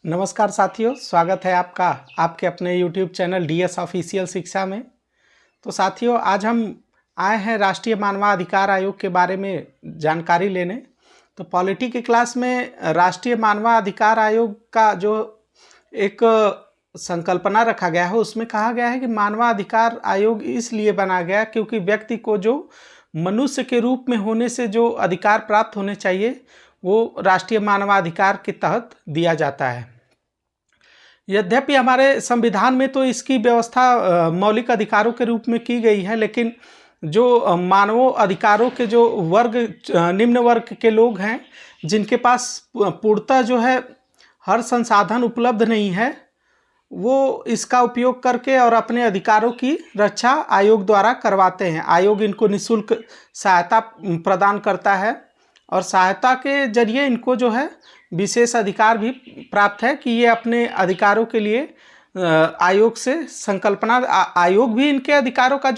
नमस्कार साथियों, स्वागत है आपका आपके अपने YouTube चैनल DS ऑफिशियल शिक्षा में। तो साथियों, आज हम आए हैं राष्ट्रीय मानवाधिकार आयोग के बारे में जानकारी लेने। तो पॉलिटी की क्लास में राष्ट्रीय मानवाधिकार आयोग का जो एक संकल्पना रखा गया है, उसमें कहा गया है कि मानवाधिकार आयोग इसलिए बना गया क्योंकि व्यक्ति को जो मनुष्य के रूप में होने से जो अधिकार प्राप्त होने चाहिए वो राष्ट्रीय मानवाधिकार के तहत दिया जाता है। यद्यपि हमारे संविधान में तो इसकी व्यवस्था मौलिक अधिकारों के रूप में की गई है, लेकिन जो मानव अधिकारों के जो वर्ग निम्न वर्ग के लोग हैं, जिनके पास पूर्णतः जो है हर संसाधन उपलब्ध नहीं है, वो इसका उपयोग करके और अपने अधिकारों की रक्षा आयोग द्वारा करवाते हैं। आयोग इनको निःशुल्क सहायता प्रदान करता है और सहायता के जरिए इनको जो है विशेष अधिकार भी प्राप्त है कि ये अपने अधिकारों के लिए आयोग से संकल्पना आयोग भी इनके अधिकारों का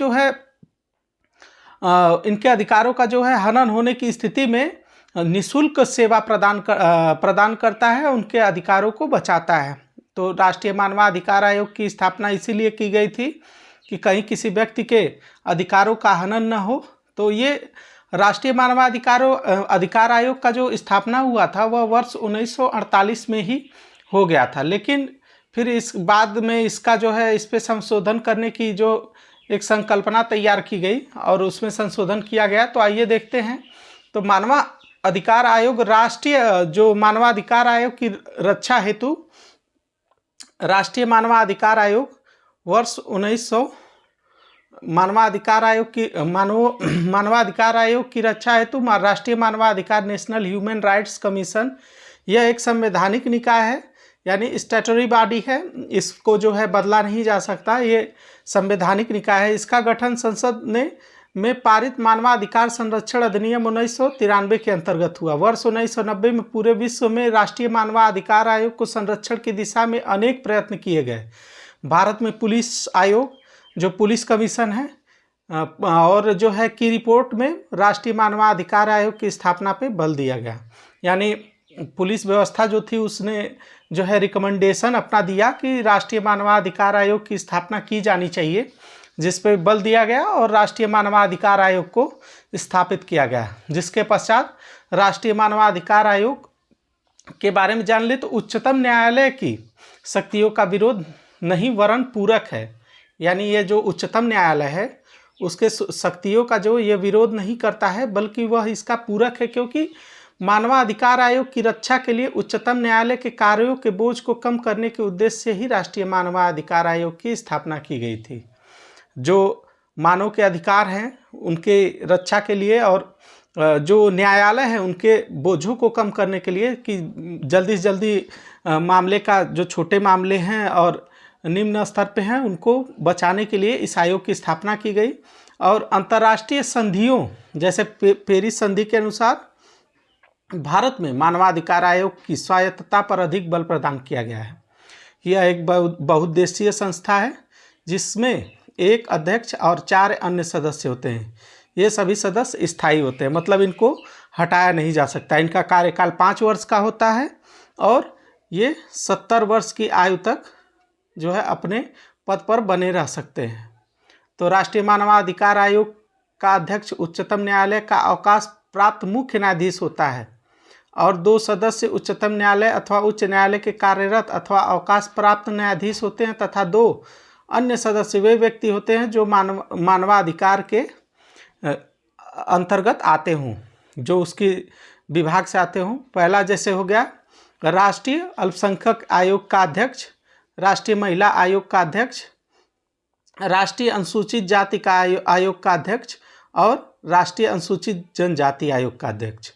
जो है हनन होने की स्थिति में निःशुल्क सेवा प्रदान करता है, उनके अधिकारों को बचाता है। तो राष्ट्रीय मानवाधिकार आयोग की स्थापना इसीलिए की गई थी कि कहीं किसी व्यक्ति के अधिकारों का हनन न हो। तो ये राष्ट्रीय अधिकार आयोग का जो स्थापना हुआ था वह वर्ष 1948 में ही हो गया था, लेकिन फिर इस बाद में इसका जो है इस पे संशोधन करने की जो एक संकल्पना तैयार की गई और उसमें संशोधन किया गया। तो आइए देखते हैं। तो मानवाधिकार आयोग राष्ट्रीय जो मानवाधिकार आयोग की रक्षा हेतु राष्ट्रीय मानवाधिकार आयोग वर्ष 1900 मानवाधिकार आयोग की रक्षा हेतु राष्ट्रीय मानवाधिकार नेशनल ह्यूमन राइट्स कमीशन, यह एक संवैधानिक निकाय है, यानी स्टैट्यूटरी बॉडी है। इसको जो है बदला नहीं जा सकता, ये संवैधानिक निकाय है। इसका गठन संसद में पारित मानवाधिकार संरक्षण अधिनियम 1993 के अंतर्गत हुआ। वर्ष 1990 में पूरे विश्व में राष्ट्रीय मानवाधिकार आयोग को संरक्षण की दिशा में अनेक प्रयत्न किए गए। भारत में पुलिस आयोग जो पुलिस कमीशन है और जो है की रिपोर्ट में राष्ट्रीय मानवाधिकार आयोग की स्थापना पे बल दिया गया, यानी पुलिस व्यवस्था जो थी उसने जो है रिकमेंडेशन अपना दिया कि राष्ट्रीय मानवाधिकार आयोग की स्थापना की जानी चाहिए, जिस पे बल दिया गया और राष्ट्रीय मानवाधिकार आयोग को स्थापित किया गया। जिसके पश्चात राष्ट्रीय मानवाधिकार आयोग के बारे में जान ले तो उच्चतम न्यायालय की शक्तियों का विरोध नहीं वरन पूरक है, यानी ये जो उच्चतम न्यायालय है उसके शक्तियों का जो ये विरोध नहीं करता है बल्कि वह इसका पूरक है, क्योंकि मानवाधिकार आयोग की रक्षा के लिए उच्चतम न्यायालय के कार्यों के बोझ को कम करने के उद्देश्य से ही राष्ट्रीय मानवाधिकार आयोग की स्थापना की गई थी। जो मानव के अधिकार हैं उनके रक्षा के लिए और जो न्यायालय है उनके बोझों को कम करने के लिए कि जल्दी से जल्दी मामले का जो छोटे मामले हैं और निम्न स्तर पे हैं उनको बचाने के लिए इस आयोग की स्थापना की गई। और अंतर्राष्ट्रीय संधियों जैसे पेरिस संधि के अनुसार भारत में मानवाधिकार आयोग की स्वायत्तता पर अधिक बल प्रदान किया गया है। यह एक बहुउद्देशीय संस्था है जिसमें एक अध्यक्ष और 4 अन्य सदस्य होते हैं। ये सभी सदस्य स्थायी होते हैं, मतलब इनको हटाया नहीं जा सकता। इनका कार्यकाल 5 वर्ष का होता है और ये 70 वर्ष की आयु तक जो है अपने पद पर बने रह सकते हैं। तो राष्ट्रीय मानवाधिकार आयोग का अध्यक्ष उच्चतम न्यायालय का अवकाश प्राप्त मुख्य न्यायाधीश होता है और 2 सदस्य उच्चतम न्यायालय अथवा उच्च न्यायालय के कार्यरत अथवा अवकाश प्राप्त न्यायाधीश होते हैं तथा 2 अन्य सदस्य वे व्यक्ति होते हैं जो मानवाधिकार के अंतर्गत आते हों, जो उसकी विभाग से आते हों। पहला जैसे हो गया राष्ट्रीय अल्पसंख्यक आयोग का अध्यक्ष, राष्ट्रीय महिला आयोग का अध्यक्ष, राष्ट्रीय अनुसूचित जाति का आयोग का अध्यक्ष और राष्ट्रीय अनुसूचित जनजाति आयोग का अध्यक्ष।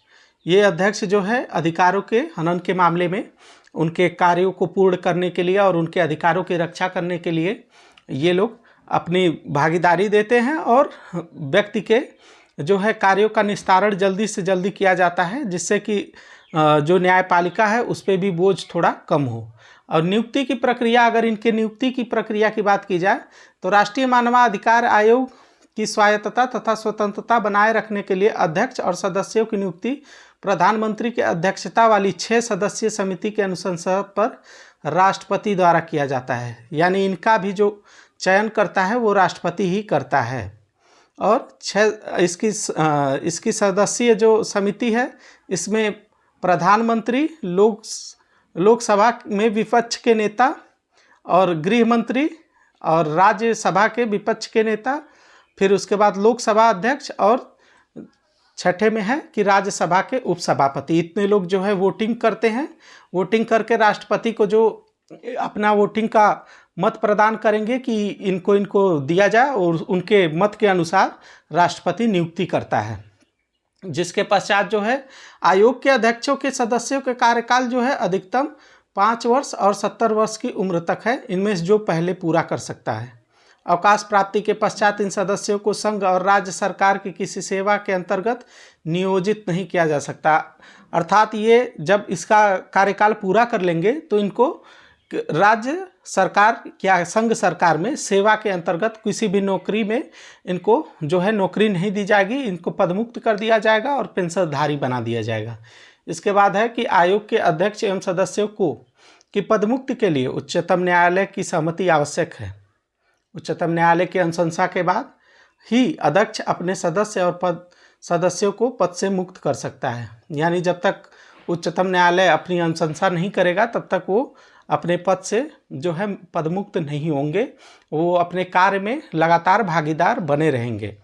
ये अध्यक्ष जो है अधिकारों के हनन के मामले में उनके कार्यों को पूर्ण करने के लिए और उनके अधिकारों की रक्षा करने के लिए ये लोग अपनी भागीदारी देते हैं और व्यक्ति के जो है कार्यों का निस्तारण जल्दी से जल्दी किया जाता है, जिससे कि जो न्यायपालिका है उस पर भी बोझ थोड़ा कम हो। और नियुक्ति की प्रक्रिया, अगर इनके नियुक्ति की प्रक्रिया की बात की जाए तो राष्ट्रीय मानवाधिकार आयोग की स्वायत्तता तथा स्वतंत्रता बनाए रखने के लिए अध्यक्ष और सदस्यों की नियुक्ति प्रधानमंत्री की अध्यक्षता वाली 6 सदस्यीय समिति के अनुशंसा पर राष्ट्रपति द्वारा किया जाता है। यानी इनका भी जो चयन करता है वो राष्ट्रपति ही करता है। और इसकी सदस्यीय जो समिति है, इसमें प्रधानमंत्री, लोकसभा में विपक्ष के नेता और गृह मंत्री और राज्यसभा के विपक्ष के नेता, फिर उसके बाद लोकसभा अध्यक्ष और छठे में है कि राज्यसभा के उपसभापति, इतने लोग जो है वोटिंग करते हैं। वोटिंग करके राष्ट्रपति को जो अपना वोटिंग का मत प्रदान करेंगे कि इनको दिया जाए, और उनके मत के अनुसार राष्ट्रपति नियुक्ति करता है। जिसके पश्चात जो है आयोग के अध्यक्षों के सदस्यों के कार्यकाल जो है अधिकतम 5 वर्ष और 70 वर्ष की उम्र तक है, इनमें से जो पहले पूरा कर सकता है। अवकाश प्राप्ति के पश्चात इन सदस्यों को संघ और राज्य सरकार की किसी सेवा के अंतर्गत नियोजित नहीं किया जा सकता। अर्थात ये जब इसका कार्यकाल पूरा कर लेंगे तो इनको राज्य सरकार या संघ सरकार में सेवा के अंतर्गत किसी भी नौकरी में इनको जो है नौकरी नहीं दी जाएगी, इनको पदमुक्त कर दिया जाएगा और पेंशनधारी बना दिया जाएगा। इसके बाद है कि आयोग के अध्यक्ष एवं सदस्यों को कि पदमुक्ति के लिए उच्चतम न्यायालय की सहमति आवश्यक है। उच्चतम न्यायालय की अनुशंसा के बाद ही अध्यक्ष अपने सदस्य और सदस्यों को पद से मुक्त कर सकता है। यानी जब तक उच्चतम न्यायालय अपनी अनुशंसा नहीं करेगा तब तक वो अपने पद से जो है पदमुक्त नहीं होंगे, वो अपने कार्य में लगातार भागीदार बने रहेंगे।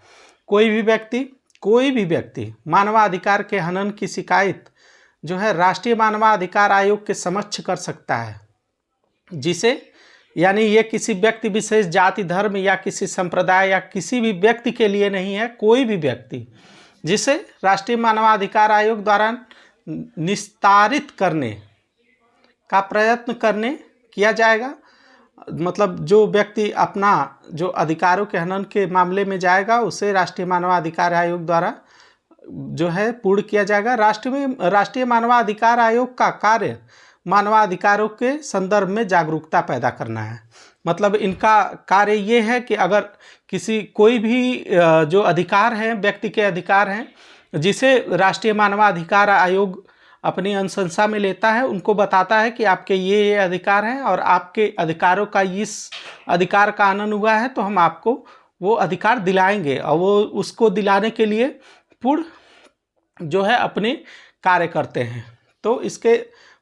कोई भी व्यक्ति मानवाधिकार के हनन की शिकायत जो है राष्ट्रीय मानवाधिकार आयोग के समक्ष कर सकता है, जिसे यानी ये किसी व्यक्ति विशेष, जाति, धर्म या किसी संप्रदाय या किसी भी व्यक्ति के लिए नहीं है। कोई भी व्यक्ति जिसे राष्ट्रीय मानवाधिकार आयोग द्वारा निस्तारित करने का प्रयत्न किया जाएगा, मतलब जो व्यक्ति अपना जो अधिकारों के हनन के मामले में जाएगा उसे राष्ट्रीय मानवाधिकार आयोग द्वारा जो है पूर्ण किया जाएगा। राष्ट्रीय मानवाधिकार आयोग का कार्य मानवाधिकारों के संदर्भ में जागरूकता पैदा करना है। मतलब इनका कार्य ये है कि अगर कोई भी जो अधिकार हैं, व्यक्ति के अधिकार हैं, जिसे राष्ट्रीय मानवाधिकार आयोग अपनी अनुशंसा में लेता है, उनको बताता है कि आपके ये अधिकार हैं और आपके अधिकारों का इस अधिकार का हनन हुआ है तो हम आपको वो अधिकार दिलाएंगे, और वो उसको दिलाने के लिए पूर्ण जो है अपने कार्य करते हैं। तो इसके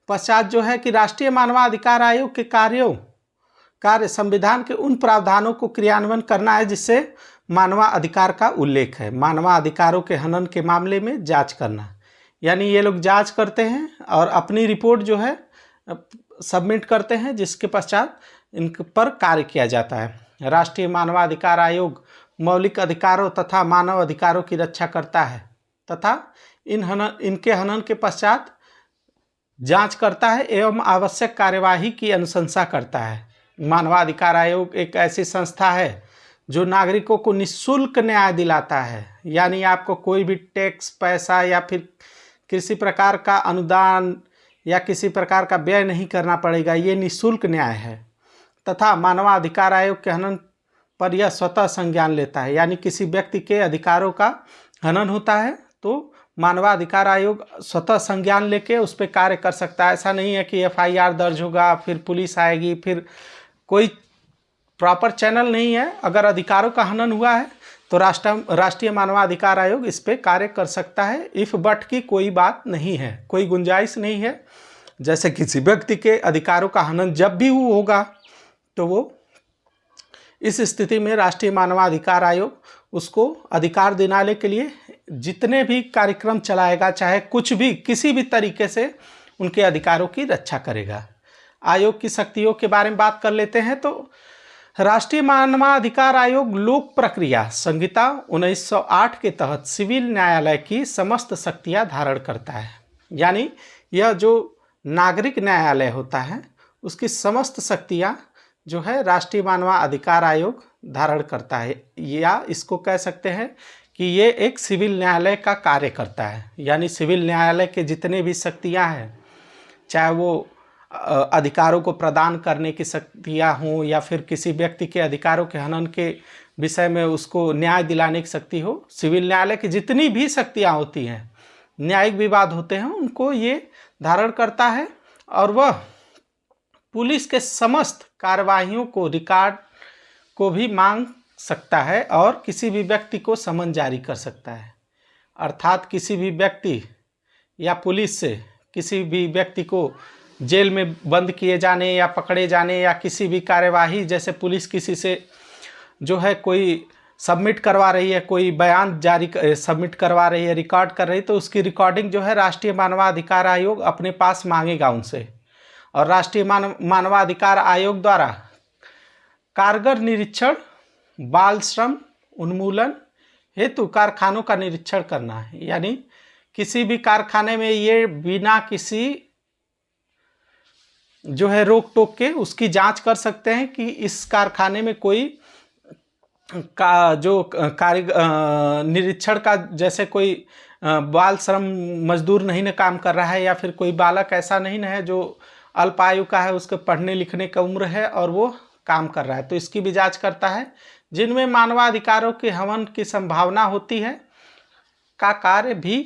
पश्चात जो है कि राष्ट्रीय मानवाधिकार आयोग के कार्य संविधान के उन प्रावधानों को क्रियान्वयन करना है जिससे मानवाधिकार का उल्लेख है। मानवाधिकारों के हनन के मामले में जांच करना, यानी ये लोग जांच करते हैं और अपनी रिपोर्ट जो है सबमिट करते हैं, जिसके पश्चात इन पर कार्य किया जाता है। राष्ट्रीय मानवाधिकार आयोग मौलिक अधिकारों तथा मानव अधिकारों की रक्षा करता है तथा इनके हनन के पश्चात जांच करता है एवं आवश्यक कार्यवाही की अनुशंसा करता है। मानवाधिकार आयोग एक ऐसी संस्था है जो नागरिकों को निःशुल्क न्याय दिलाता है, यानी आपको कोई भी टैक्स, पैसा या फिर किसी प्रकार का अनुदान या किसी प्रकार का व्यय नहीं करना पड़ेगा, ये निःशुल्क न्याय है। तथा मानवाधिकार आयोग के हनन पर यह स्वतः संज्ञान लेता है, यानी किसी व्यक्ति के अधिकारों का हनन होता है तो मानवाधिकार आयोग स्वतः संज्ञान लेके उस पर कार्य कर सकता है। ऐसा नहीं है कि FIR दर्ज होगा, फिर पुलिस आएगी, फिर कोई प्रॉपर चैनल नहीं है। अगर अधिकारों का हनन हुआ है तो राष्ट्रीय मानवाधिकार आयोग इस पे कार्य कर सकता है। इफ बट की कोई बात नहीं है, कोई गुंजाइश नहीं है। जैसे किसी व्यक्ति के अधिकारों का हनन जब भी होगा तो वो इस स्थिति में राष्ट्रीय मानवाधिकार आयोग उसको अधिकार दिलाने के लिए जितने भी कार्यक्रम चलाएगा, चाहे कुछ भी किसी भी तरीके से उनके अधिकारों की रक्षा करेगा। आयोग की शक्तियों के बारे में बात कर लेते हैं तो राष्ट्रीय मानवाधिकार आयोग लोक प्रक्रिया संहिता 1908 के तहत सिविल न्यायालय की समस्त शक्तियां धारण करता है। यानी यह जो नागरिक न्यायालय होता है उसकी समस्त शक्तियां जो है राष्ट्रीय मानवाधिकार आयोग धारण करता है, या इसको कह सकते हैं कि ये एक सिविल न्यायालय का कार्य करता है। यानी सिविल न्यायालय के जितने भी शक्तियां हैं, चाहे वो अधिकारों को प्रदान करने की शक्तियां हों या फिर किसी व्यक्ति के अधिकारों के हनन के विषय में उसको न्याय दिलाने की शक्ति हो, सिविल न्यायालय की जितनी भी शक्तियां होती हैं न्यायिक विवाद होते हैं उनको ये धारण करता है, और वह पुलिस के समस्त कार्यवाहियों को रिकॉर्ड को भी मांग सकता है और किसी भी व्यक्ति को समन जारी कर सकता है। अर्थात किसी भी व्यक्ति या पुलिस से किसी भी व्यक्ति को जेल में बंद किए जाने या पकड़े जाने या किसी भी कार्यवाही, जैसे पुलिस किसी से जो है कोई सबमिट करवा रही है, कोई बयान जारी सबमिट करवा रही है, रिकॉर्ड कर रही है, तो उसकी रिकॉर्डिंग जो है राष्ट्रीय मानवाधिकार आयोग अपने पास मांगेगा उनसे। और राष्ट्रीय मानवाधिकार आयोग द्वारा कारगर निरीक्षण, बाल श्रम उन्मूलन हेतु कारखानों का निरीक्षण करना है। यानी किसी भी कारखाने में ये बिना किसी जो है रोक टोक के उसकी जांच कर सकते हैं कि इस कारखाने में कोई का जो कार्य निरीक्षण का, जैसे कोई बाल श्रम मजदूर नहीं न काम कर रहा है, या फिर कोई बालक ऐसा नहीं न है जो अल्पायु का है, उसके पढ़ने लिखने का उम्र है और वो काम कर रहा है, तो इसकी भी जांच करता है। जिनमें मानवाधिकारों के हनन की संभावना होती है का कार्य भी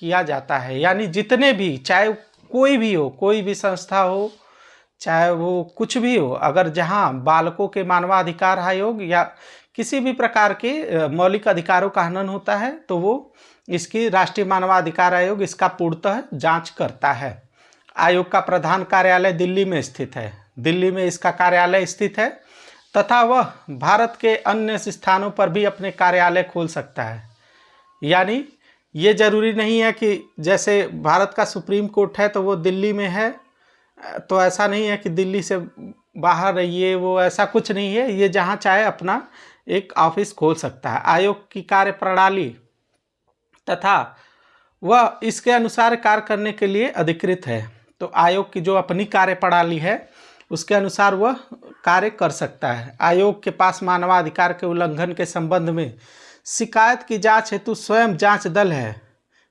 किया जाता है। यानी जितने भी, चाहे कोई भी हो, कोई भी संस्था हो, चाहे वो कुछ भी हो, अगर जहाँ बालकों के मानवाधिकार आयोग या किसी भी प्रकार के मौलिक अधिकारों का हनन होता है तो वो इसकी राष्ट्रीय मानवाधिकार आयोग इसका पूर्णतः जांच करता है। आयोग का प्रधान कार्यालय दिल्ली में स्थित है, दिल्ली में इसका कार्यालय स्थित है, तथा वह भारत के अन्य स्थानों पर भी अपने कार्यालय खोल सकता है। यानी ये जरूरी नहीं है कि जैसे भारत का सुप्रीम कोर्ट है तो वो दिल्ली में है, तो ऐसा नहीं है कि दिल्ली से बाहर रहिए, वो ऐसा कुछ नहीं है। ये जहाँ चाहे अपना एक ऑफिस खोल सकता है। आयोग की कार्य प्रणाली तथा वह इसके अनुसार कार्य करने के लिए अधिकृत है। तो आयोग की जो अपनी कार्य प्रणाली है उसके अनुसार वह कार्य कर सकता है। आयोग के पास मानवाधिकार के उल्लंघन के संबंध में शिकायत की जांच हेतु स्वयं जांच दल है।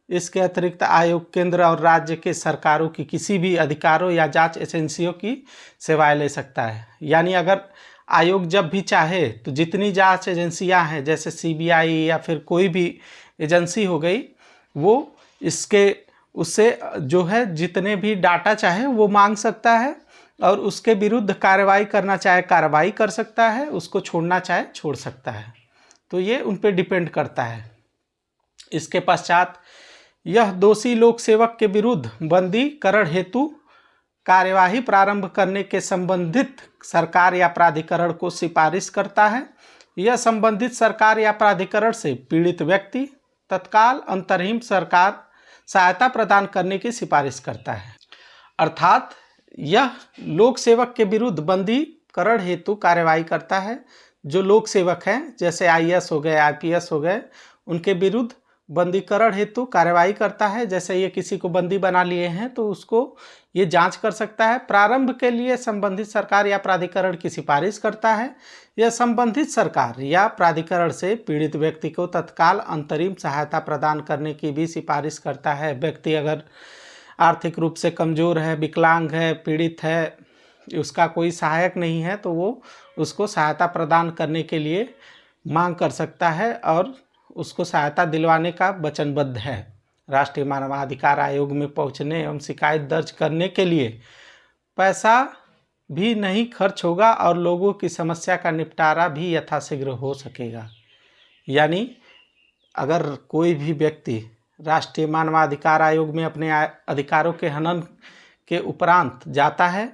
इसके अतिरिक्त आयोग केंद्र और राज्य के सरकारों की किसी भी अधिकारों या जांच एजेंसियों की सेवाएं ले सकता है। यानी अगर आयोग जब भी चाहे तो जितनी जांच एजेंसियां हैं, जैसे सीबीआई या फिर कोई भी एजेंसी हो गई, वो इसके उससे जो है जितने भी डाटा चाहे वो मांग सकता है और उसके विरुद्ध कार्रवाई करना चाहे कार्रवाई कर सकता है, उसको छोड़ना चाहे छोड़ सकता है। तो ये उन पर डिपेंड करता है। इसके पश्चात यह दोषी लोक सेवक के विरुद्ध बंदीकरण हेतु कार्यवाही प्रारंभ करने के संबंधित सरकार या प्राधिकरण को सिफारिश करता है। यह संबंधित सरकार या प्राधिकरण से पीड़ित व्यक्ति तत्काल अंतरिम सरकार सहायता प्रदान करने की सिफारिश करता है। अर्थात यह लोक सेवक के विरुद्ध बंदीकरण हेतु कार्यवाही करता है। जो लोक सेवक हैं, जैसे आईएएस हो गए, आईपीएस हो गए, उनके विरुद्ध बंदीकरण हेतु कार्यवाही करता है। जैसे ये किसी को बंदी बना लिए हैं तो उसको ये जांच कर सकता है। प्रारंभ के लिए संबंधित सरकार या प्राधिकरण की सिफारिश करता है। यह संबंधित सरकार या प्राधिकरण से पीड़ित व्यक्ति को तत्काल अंतरिम सहायता प्रदान करने की भी सिफारिश करता है। व्यक्ति अगर आर्थिक रूप से कमज़ोर है, विकलांग है, पीड़ित है, उसका कोई सहायक नहीं है, तो वो उसको सहायता प्रदान करने के लिए मांग कर सकता है और उसको सहायता दिलवाने का वचनबद्ध है। राष्ट्रीय मानवाधिकार आयोग में पहुंचने एवं शिकायत दर्ज करने के लिए पैसा भी नहीं खर्च होगा और लोगों की समस्या का निपटारा भी यथाशीघ्र हो सकेगा। यानी अगर कोई भी व्यक्ति राष्ट्रीय मानवाधिकार आयोग में अपने अधिकारों के हनन के उपरांत जाता है,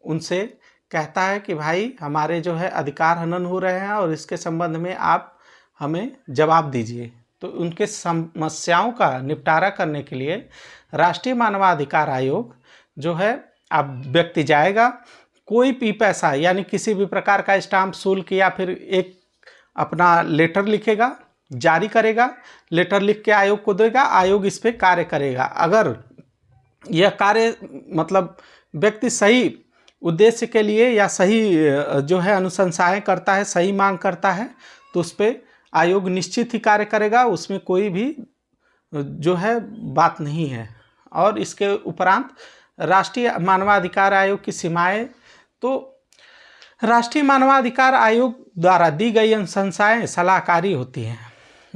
उनसे कहता है कि भाई हमारे जो है अधिकार हनन हो रहे हैं और इसके संबंध में आप हमें जवाब दीजिए, तो उनके समस्याओं का निपटारा करने के लिए राष्ट्रीय मानवाधिकार आयोग जो है, अब व्यक्ति जाएगा, कोई भी पैसा यानी किसी भी प्रकार का स्टाम्प शुल्क या फिर एक अपना लेटर लिखेगा, जारी करेगा, लेटर लिख के आयोग को देगा, आयोग इस पे कार्य करेगा। अगर यह कार्य मतलब व्यक्ति सही उद्देश्य के लिए या सही जो है अनुशंसाएं करता है, सही मांग करता है, तो उस पर आयोग निश्चित ही कार्य करेगा, उसमें कोई भी जो है बात नहीं है। और इसके उपरांत राष्ट्रीय मानवाधिकार आयोग की सीमाएं, तो राष्ट्रीय मानवाधिकार आयोग द्वारा दी गई अनुशंसाएं सलाहकारी होती हैं।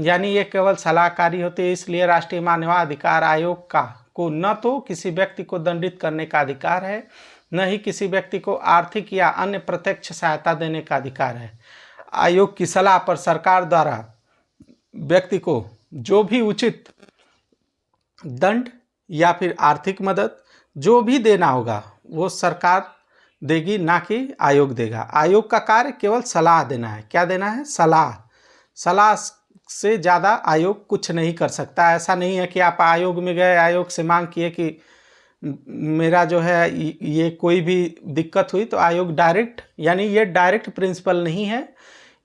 यानी ये केवल सलाहकारी होती है। इसलिए राष्ट्रीय मानवाधिकार आयोग को न तो किसी व्यक्ति को दंडित करने का अधिकार है, न ही किसी व्यक्ति को आर्थिक या अन्य प्रत्यक्ष सहायता देने का अधिकार है। आयोग की सलाह पर सरकार द्वारा व्यक्ति को जो भी उचित दंड या फिर आर्थिक मदद जो भी देना होगा वो सरकार देगी, ना कि आयोग देगा। आयोग का कार्य केवल सलाह देना है। क्या देना है? सलाह। सलाह से ज़्यादा आयोग कुछ नहीं कर सकता। ऐसा नहीं है कि आप आयोग में गए, आयोग से मांग किए कि मेरा जो है ये कोई भी दिक्कत हुई, तो आयोग डायरेक्ट, यानी ये डायरेक्ट प्रिंसिपल नहीं है।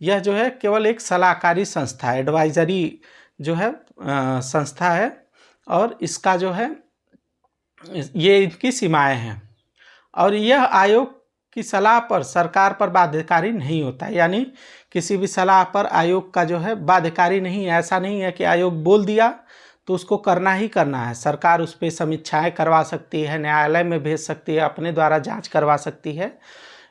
यह जो है केवल एक सलाहकारी संस्था है, एडवाइजरी जो है संस्था है, और इसका जो है ये इनकी सीमाएं हैं। और यह आयोग की सलाह पर सरकार पर बाध्यकारी नहीं होता है, यानी किसी भी सलाह पर आयोग का जो है बाध्यकारी नहीं है। ऐसा नहीं है कि आयोग बोल दिया तो उसको करना ही करना है। सरकार उस पर समीक्षाएं करवा सकती है, न्यायालय में भेज सकती है, अपने द्वारा जांच करवा सकती है,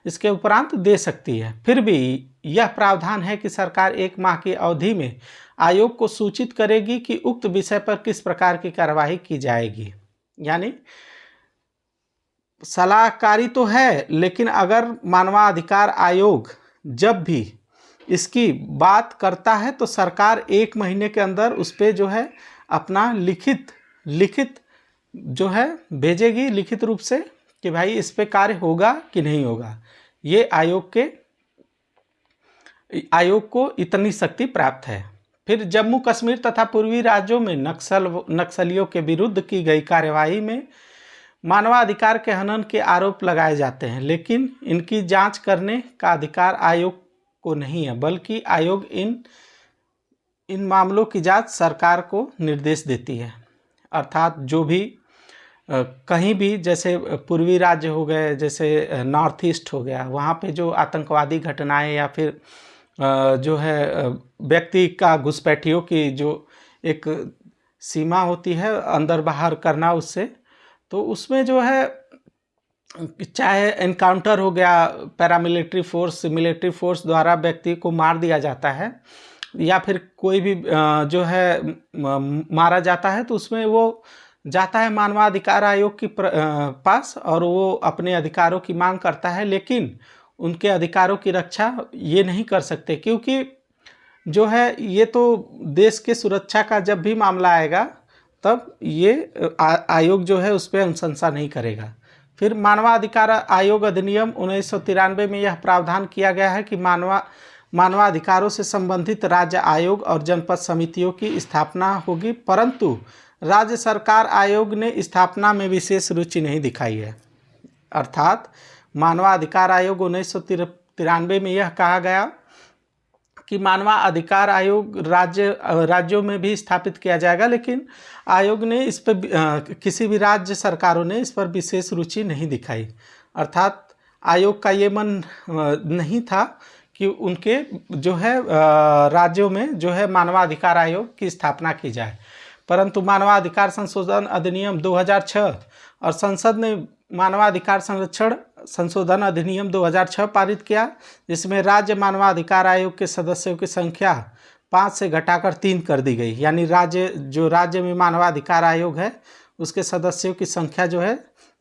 इसके उपरांत दे सकती है। फिर भी यह प्रावधान है कि सरकार 1 माह की अवधि में आयोग को सूचित करेगी कि उक्त विषय पर किस प्रकार की कार्यवाही की जाएगी। यानी सलाहकारी तो है, लेकिन अगर मानवाधिकार आयोग जब भी इसकी बात करता है तो सरकार 1 महीने के अंदर उस पर जो है अपना लिखित जो है भेजेगी, लिखित रूप से, कि भाई इस पे कार्य होगा कि नहीं होगा। ये आयोग को इतनी शक्ति प्राप्त है। फिर जम्मू कश्मीर तथा पूर्वी राज्यों में नक्सलियों के विरुद्ध की गई कार्यवाही में मानवाधिकार के हनन के आरोप लगाए जाते हैं, लेकिन इनकी जांच करने का अधिकार आयोग को नहीं है, बल्कि आयोग इन मामलों की जांच सरकार को निर्देश देती है। अर्थात जो भी कहीं भी, जैसे पूर्वी राज्य हो गए, जैसे नॉर्थ ईस्ट हो गया, वहाँ पे जो आतंकवादी घटनाएं या फिर जो है व्यक्ति का घुसपैठियों की जो एक सीमा होती है अंदर बाहर करना उससे, तो उसमें जो है चाहे एनकाउंटर हो गया, पैरामिलिट्री फोर्स, मिलिट्री फोर्स द्वारा व्यक्ति को मार दिया जाता है, या फिर कोई भी जो है मारा जाता है, तो उसमें वो जाता है मानवाधिकार आयोग के पास और वो अपने अधिकारों की मांग करता है। लेकिन उनके अधिकारों की रक्षा ये नहीं कर सकते, क्योंकि जो है ये तो देश के सुरक्षा का जब भी मामला आएगा तब ये आयोग जो है उस पर अनुशंसा नहीं करेगा। फिर मानवाधिकार आयोग अधिनियम 1993 में यह प्रावधान किया गया है कि मानवाधिकारों से संबंधित राज्य आयोग और जनपद समितियों की स्थापना होगी, परंतु राज्य सरकार आयोग ने स्थापना में विशेष रुचि नहीं दिखाई है। अर्थात मानवाधिकार आयोग 1993 में यह कहा गया कि मानवाधिकार आयोग राज्यों में भी स्थापित किया जाएगा, लेकिन आयोग ने इस पर किसी भी राज्य सरकारों ने इस पर विशेष रुचि नहीं दिखाई। अर्थात आयोग का ये मन नहीं था कि उनके जो है राज्यों में जो है मानवाधिकार आयोग की स्थापना की जाए। परंतु मानवाधिकार संशोधन अधिनियम 2006 और संसद ने मानवाधिकार संरक्षण संशोधन अधिनियम 2006 पारित किया, जिसमें राज्य मानवाधिकार आयोग के सदस्यों की संख्या 5 से घटाकर 3 कर दी गई। यानी राज्य में मानवाधिकार आयोग है उसके सदस्यों की संख्या जो है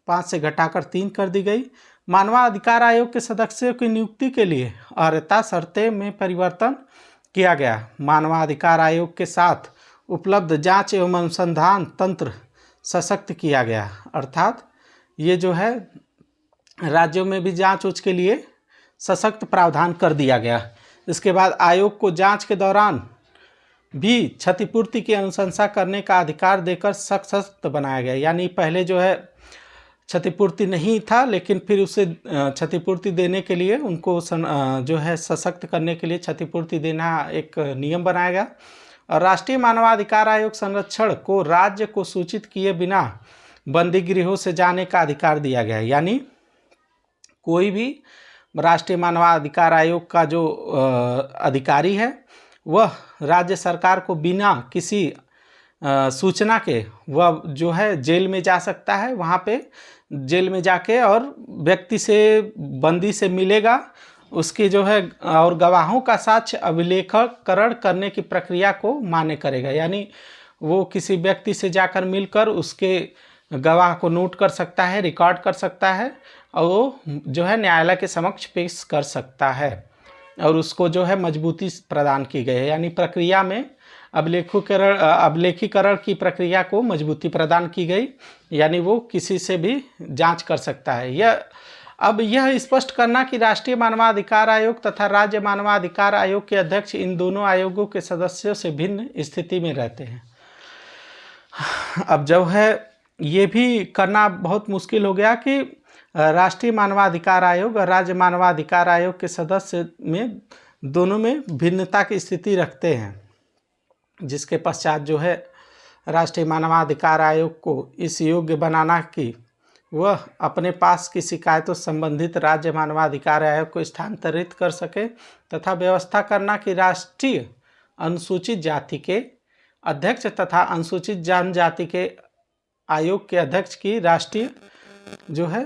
5 से घटाकर 3 कर दी गई। मानवाधिकार आयोग के सदस्यों की नियुक्ति के लिए अर्हता शर्तें में परिवर्तन किया गया। मानवाधिकार आयोग के साथ उपलब्ध जांच एवं अनुसंधान तंत्र सशक्त किया गया। अर्थात ये जो है राज्यों में भी जांच उच के लिए सशक्त प्रावधान कर दिया गया। इसके बाद आयोग को जांच के दौरान भी क्षतिपूर्ति की अनुशंसा करने का अधिकार देकर सशक्त बनाया गया। यानी पहले जो है क्षतिपूर्ति नहीं था, लेकिन फिर उसे क्षतिपूर्ति देने के लिए उनको जो है सशक्त करने के लिए क्षतिपूर्ति देना एक नियम बनाया गया। और राष्ट्रीय मानवाधिकार आयोग संरक्षण को राज्य को सूचित किए बिना बंदी गृहों से जाने का अधिकार दिया गया। यानी कोई भी राष्ट्रीय मानवाधिकार आयोग का जो अधिकारी है वह राज्य सरकार को बिना किसी सूचना के वह जो है जेल में जा सकता है। वहाँ पे जेल में जाके और व्यक्ति से, बंदी से मिलेगा उसकी जो है और गवाहों का साक्ष्य अभिलेखकरण करने की प्रक्रिया को मान्य करेगा। यानी वो किसी व्यक्ति से जाकर मिलकर उसके गवाह को नोट कर सकता है, रिकॉर्ड कर सकता है और वो जो है न्यायालय के समक्ष पेश कर सकता है और उसको जो है मजबूती प्रदान की गई है। यानी प्रक्रिया में अभिलेखीकरण की प्रक्रिया को मजबूती प्रदान की गई, यानी वो किसी से भी जांच कर सकता है। अब यह स्पष्ट करना कि राष्ट्रीय मानवाधिकार आयोग तथा राज्य मानवाधिकार आयोग के अध्यक्ष इन दोनों आयोगों के सदस्यों से भिन्न स्थिति में रहते हैं। अब जो है ये भी करना बहुत मुश्किल हो गया कि राष्ट्रीय मानवाधिकार आयोग और राज्य मानवाधिकार आयोग के सदस्य में दोनों में भिन्नता की स्थिति रखते हैं, जिसके पश्चात जो है राष्ट्रीय मानवाधिकार आयोग को इस योग्य बनाना कि वह अपने पास की शिकायतों संबंधित राज्य मानवाधिकार आयोग को स्थानांतरित कर सके तथा व्यवस्था करना कि राष्ट्रीय अनुसूचित जाति के अध्यक्ष तथा अनुसूचित जनजाति के आयोग के अध्यक्ष की राष्ट्रीय जो है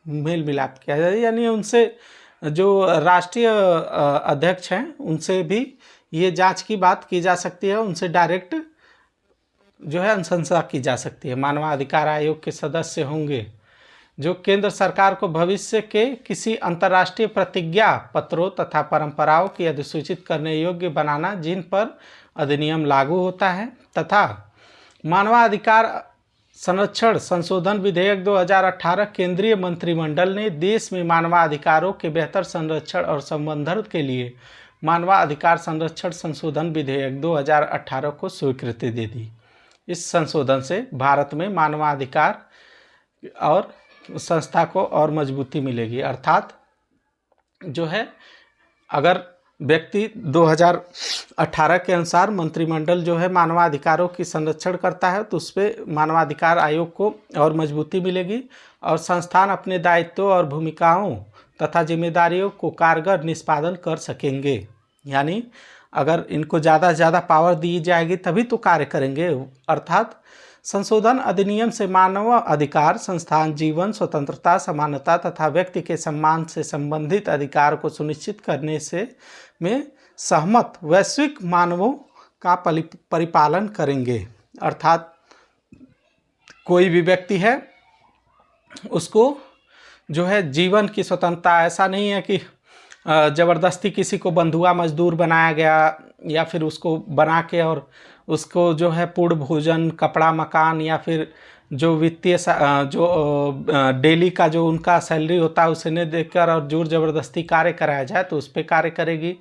मेल मिलाप किया जाए। यानी उनसे जो राष्ट्रीय अध्यक्ष हैं उनसे भी ये जांच की बात की जा सकती है, उनसे डायरेक्ट जो है अनुशंसा की जा सकती है। मानवाधिकार आयोग के सदस्य होंगे जो केंद्र सरकार को भविष्य के किसी अंतर्राष्ट्रीय प्रतिज्ञा पत्रों तथा परंपराओं की अधिसूचित करने योग्य बनाना जिन पर अधिनियम लागू होता है, तथा मानवाधिकार संरक्षण संशोधन विधेयक 2018 केंद्रीय मंत्रिमंडल ने देश में मानवाधिकारों के बेहतर संरक्षण और संवर्धन के लिए मानवाधिकार संरक्षण संशोधन विधेयक 2018 को स्वीकृति दे दी। इस संशोधन से भारत में मानवाधिकार और संस्था को और मजबूती मिलेगी। अर्थात जो है अगर व्यक्ति 2018 के अनुसार मंत्रिमंडल जो है मानवाधिकारों की संरक्षण करता है तो उस पर मानवाधिकार आयोग को और मजबूती मिलेगी और संस्थान अपने दायित्वों और भूमिकाओं तथा जिम्मेदारियों को कारगर निष्पादन कर सकेंगे। यानी अगर इनको ज़्यादा से ज़्यादा पावर दी जाएगी तभी तो कार्य करेंगे। अर्थात संशोधन अधिनियम से मानव अधिकार संस्थान जीवन स्वतंत्रता समानता तथा व्यक्ति के सम्मान से संबंधित अधिकार को सुनिश्चित करने से में सहमत वैश्विक मानवों का परिपालन करेंगे। अर्थात कोई भी व्यक्ति है उसको जो है जीवन की स्वतंत्रता, ऐसा नहीं है कि ज़बरदस्ती किसी को बंधुआ मजदूर बनाया गया या फिर उसको बना के और उसको जो है पूर्ण भोजन कपड़ा मकान या फिर जो वित्तीय जो डेली का जो उनका सैलरी होता है उसे नहीं देकर और जोर ज़बरदस्ती कार्य कराया जाए तो उस पर कार्य करेगी।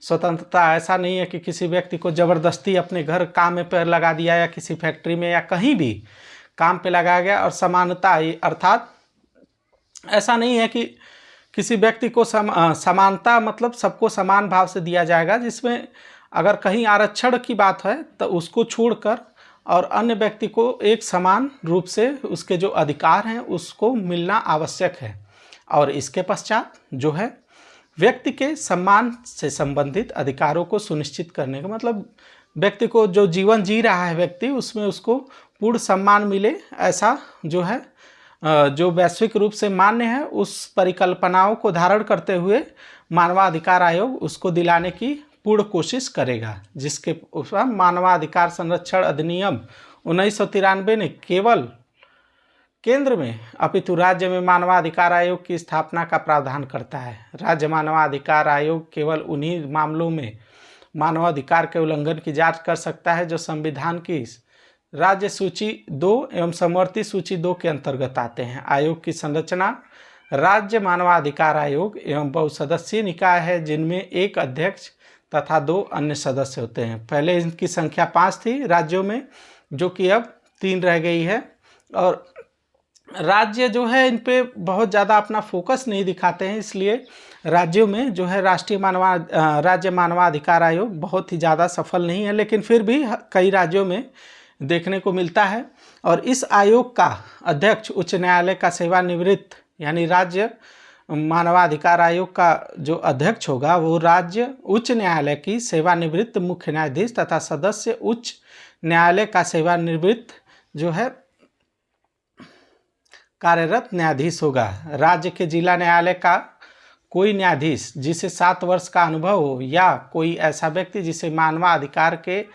स्वतंत्रता ऐसा नहीं है कि किसी व्यक्ति को ज़बरदस्ती अपने घर काम में पैर लगा दिया या किसी फैक्ट्री में या कहीं भी काम पे लगाया गया। और समानता अर्थात ऐसा नहीं है कि किसी व्यक्ति को समानता मतलब सबको समान भाव से दिया जाएगा, जिसमें अगर कहीं आरक्षण की बात है तो उसको छोड़कर और अन्य व्यक्ति को एक समान रूप से उसके जो अधिकार हैं उसको मिलना आवश्यक है। और इसके पश्चात जो है व्यक्ति के सम्मान से संबंधित अधिकारों को सुनिश्चित करने का मतलब व्यक्ति को जो जीवन जी रहा है व्यक्ति उसमें उसको पूर्ण सम्मान मिले, ऐसा जो है जो वैश्विक रूप से मान्य है उस परिकल्पनाओं को धारण करते हुए मानवाधिकार आयोग उसको दिलाने की पूर्ण कोशिश करेगा। जिसके मानवाधिकार संरक्षण अधिनियम 1993 ने केवल केंद्र में अपितु राज्य में मानवाधिकार आयोग की स्थापना का प्रावधान करता है। राज्य मानवाधिकार आयोग केवल उन्हीं मामलों में मानवाधिकार के उल्लंघन की जांच कर सकता है जो संविधान की राज्य सूची 2 एवं समवर्ती सूची 2 के अंतर्गत आते हैं। आयोग की संरचना राज्य मानवाधिकार आयोग एवं बहुसदस्यीय निकाय है जिनमें एक अध्यक्ष तथा 2 अन्य सदस्य होते हैं। पहले इनकी संख्या 5 थी राज्यों में, जो कि अब 3 रह गई है। और राज्य जो है इन पे बहुत ज़्यादा अपना फोकस नहीं दिखाते हैं, इसलिए राज्यों में जो है राज्य मानवाधिकार आयोग बहुत ही ज़्यादा सफल नहीं है, लेकिन फिर भी कई राज्यों में देखने को मिलता है। और इस आयोग का अध्यक्ष उच्च न्यायालय का सेवानिवृत्त यानी राज्य मानवाधिकार आयोग का जो अध्यक्ष होगा वो राज्य उच्च न्यायालय की सेवानिवृत्त मुख्य न्यायाधीश तथा सदस्य उच्च न्यायालय का सेवानिवृत्त जो है कार्यरत न्यायाधीश होगा। राज्य के जिला न्यायालय का कोई न्यायाधीश जिसे 7 वर्ष का अनुभव हो या कोई ऐसा व्यक्ति जिसे मानवाधिकार के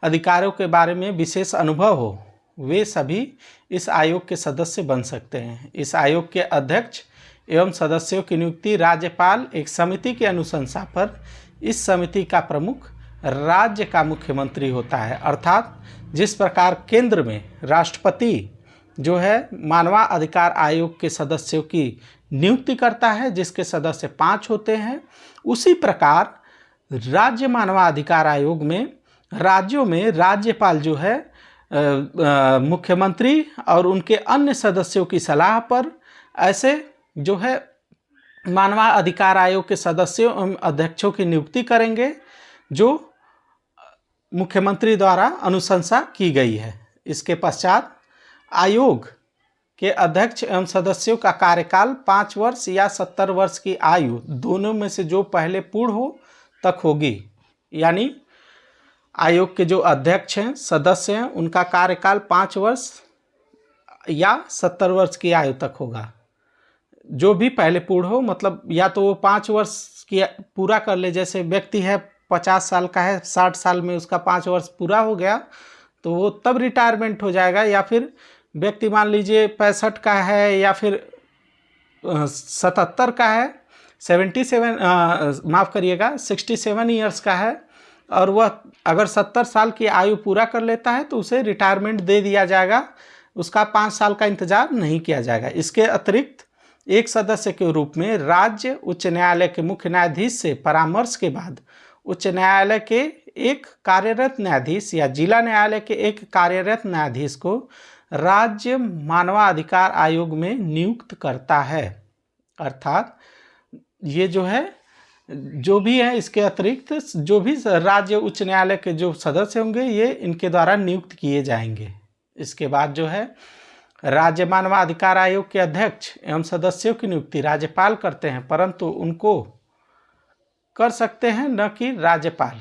अधिकारों के बारे में विशेष अनुभव हो, वे सभी इस आयोग के सदस्य बन सकते हैं। इस आयोग के अध्यक्ष एवं सदस्यों की नियुक्ति राज्यपाल एक समिति की अनुशंसा पर, इस समिति का प्रमुख राज्य का मुख्यमंत्री होता है। अर्थात जिस प्रकार केंद्र में राष्ट्रपति जो है मानवाधिकार आयोग के सदस्यों की नियुक्ति करता है, जिसके सदस्य 5 होते हैं, उसी प्रकार राज्य मानवाधिकार आयोग में राज्यों में राज्यपाल जो है मुख्यमंत्री और उनके अन्य सदस्यों की सलाह पर ऐसे जो है मानवाधिकार आयोग के सदस्यों एवं अध्यक्षों की नियुक्ति करेंगे जो मुख्यमंत्री द्वारा अनुशंसा की गई है। इसके पश्चात आयोग के अध्यक्ष एवं सदस्यों का कार्यकाल 5 वर्ष या 70 वर्ष की आयु दोनों में से जो पहले पूर्ण हो तक होगी। यानी आयोग के जो अध्यक्ष हैं, सदस्य हैं, उनका कार्यकाल 5 वर्ष या 70 वर्ष की आयु तक होगा। जो भी पहले पूर्ण हो, मतलब या तो वो 5 वर्ष की पूरा कर ले, जैसे व्यक्ति है 50 साल का है, 60 साल में उसका 5 वर्ष पूरा हो गया तो वो तब रिटायरमेंट हो जाएगा। या फिर व्यक्ति मान लीजिए 65 का है या फिर 77 का है, 67 ईयर्स का है और वह अगर 70 साल की आयु पूरा कर लेता है तो उसे रिटायरमेंट दे दिया जाएगा, उसका 5 साल का इंतजार नहीं किया जाएगा। इसके अतिरिक्त एक सदस्य के रूप में राज्य उच्च न्यायालय के मुख्य न्यायाधीश से परामर्श के बाद उच्च न्यायालय के एक कार्यरत न्यायाधीश या जिला न्यायालय के एक कार्यरत न्यायाधीश को राज्य मानवाधिकार आयोग में नियुक्त करता है। अर्थात ये जो है, जो भी है, इसके अतिरिक्त जो भी राज्य उच्च न्यायालय के जो सदस्य होंगे ये इनके द्वारा नियुक्त किए जाएंगे। इसके बाद जो है राज्य मानवाधिकार आयोग के अध्यक्ष एवं सदस्यों की नियुक्ति राज्यपाल करते हैं, परंतु उनको कर सकते हैं न कि राज्यपाल।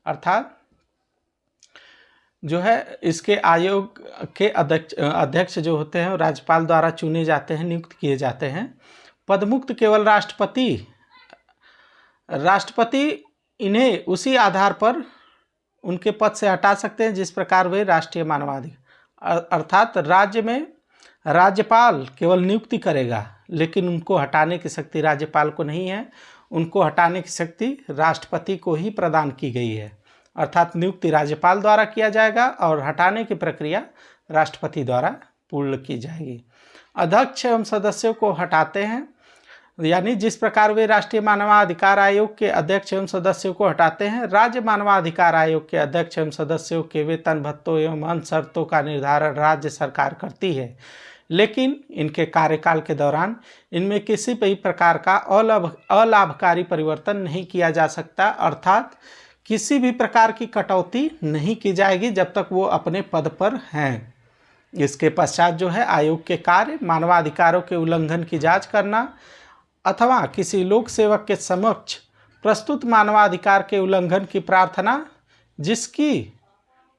अर्थात जो है इसके आयोग के अध्यक्ष जो होते हैं राज्यपाल द्वारा चुने जाते हैं, नियुक्त किए जाते हैं। पदमुक्त केवल राष्ट्रपति इन्हें उसी आधार पर उनके पद से हटा सकते हैं जिस प्रकार वे राष्ट्रीय मानवाधिकार, अर्थात राज्य में राज्यपाल केवल नियुक्ति करेगा लेकिन उनको हटाने की शक्ति राज्यपाल को नहीं है, उनको हटाने की शक्ति राष्ट्रपति को ही प्रदान की गई है। अर्थात नियुक्ति राज्यपाल द्वारा किया जाएगा और हटाने की प्रक्रिया राष्ट्रपति द्वारा पूर्ण की जाएगी। अध्यक्ष एवं सदस्यों को हटाते हैं, यानी जिस प्रकार वे राष्ट्रीय मानवाधिकार आयोग के अध्यक्ष एवं सदस्यों को हटाते हैं, राज्य मानवाधिकार आयोग के अध्यक्ष एवं सदस्यों के वेतन भत्तों एवं अन्य शर्तों का निर्धारण राज्य सरकार करती है, लेकिन इनके कार्यकाल के दौरान इनमें किसी भी प्रकार का अलाभकारी परिवर्तन नहीं किया जा सकता। अर्थात किसी भी प्रकार की कटौती नहीं की जाएगी जब तक वो अपने पद पर हैं। इसके पश्चात जो है आयोग के कार्य मानवाधिकारों के उल्लंघन की जांच करना अथवा किसी लोक सेवक के समक्ष प्रस्तुत मानवाधिकार के उल्लंघन की प्रार्थना जिसकी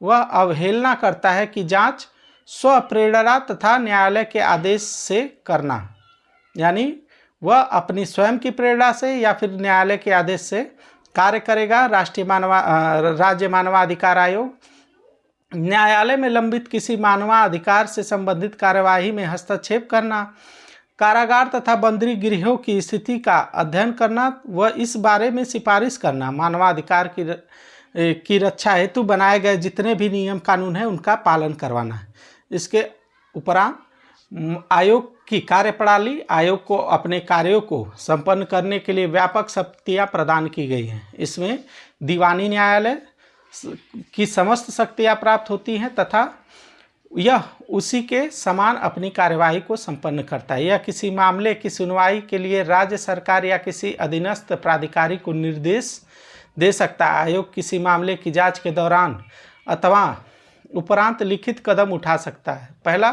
वह अवहेलना करता है की जांच स्वप्रेरणा तथा न्यायालय के आदेश से करना, यानी वह अपनी स्वयं की प्रेरणा से या फिर न्यायालय के आदेश से कार्य करेगा। राज्य मानवाधिकार आयोग न्यायालय में लंबित किसी मानवाधिकार से संबंधित कार्यवाही में हस्तक्षेप करना, कारागार तथा बंदी गृहों की स्थिति का अध्ययन करना व इस बारे में सिफारिश करना, मानवाधिकार की रक्षा हेतु बनाए गए जितने भी नियम कानून हैं उनका पालन करवाना है। इसके उपरांत आयोग की कार्यप्रणाली, आयोग को अपने कार्यों को संपन्न करने के लिए व्यापक शक्तियाँ प्रदान की गई हैं। इसमें दीवानी न्यायालय की समस्त शक्तियाँ प्राप्त होती हैं तथा यह उसी के समान अपनी कार्यवाही को संपन्न करता है। यह किसी मामले की सुनवाई के लिए राज्य सरकार या किसी अधीनस्थ प्राधिकारी को निर्देश दे सकता है। आयोग किसी मामले की जांच के दौरान अथवा उपरांत लिखित कदम उठा सकता है। पहला,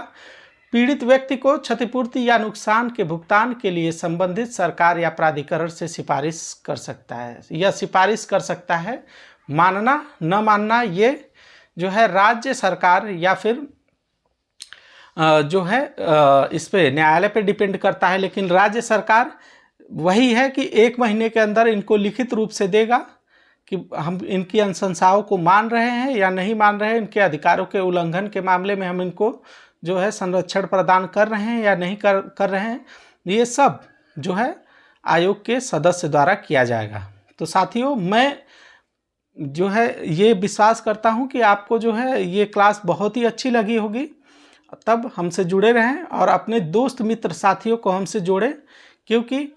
पीड़ित व्यक्ति को क्षतिपूर्ति या नुकसान के भुगतान के लिए संबंधित सरकार या प्राधिकरण से सिफारिश कर सकता है। यह सिफारिश कर सकता है, मानना न मानना ये जो है राज्य सरकार या फिर जो है इस पे न्यायालय पे डिपेंड करता है, लेकिन राज्य सरकार वही है कि 1 महीने के अंदर इनको लिखित रूप से देगा कि हम इनकी अनुशंसाओं को मान रहे हैं या नहीं मान रहे हैं, इनके अधिकारों के उल्लंघन के मामले में हम इनको जो है संरक्षण प्रदान कर रहे हैं या नहीं कर रहे हैं, ये सब जो है आयोग के सदस्य द्वारा किया जाएगा। तो साथियों, मैं जो है ये विश्वास करता हूँ कि आपको जो है ये क्लास बहुत ही अच्छी लगी होगी। तब हमसे जुड़े रहें और अपने दोस्त मित्र साथियों को हमसे जोड़ें, क्योंकि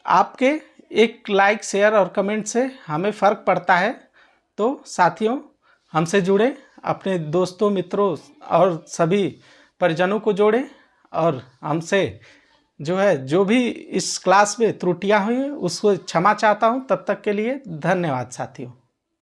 आपके एक लाइक, शेयर और कमेंट से हमें फ़र्क पड़ता है। तो साथियों, हमसे जुड़ें, अपने दोस्तों, मित्रों और सभी परिजनों को जोड़ें और हमसे जो है जो भी इस क्लास में त्रुटियां हुई उसको क्षमा चाहता हूं। तब तक के लिए धन्यवाद साथियों।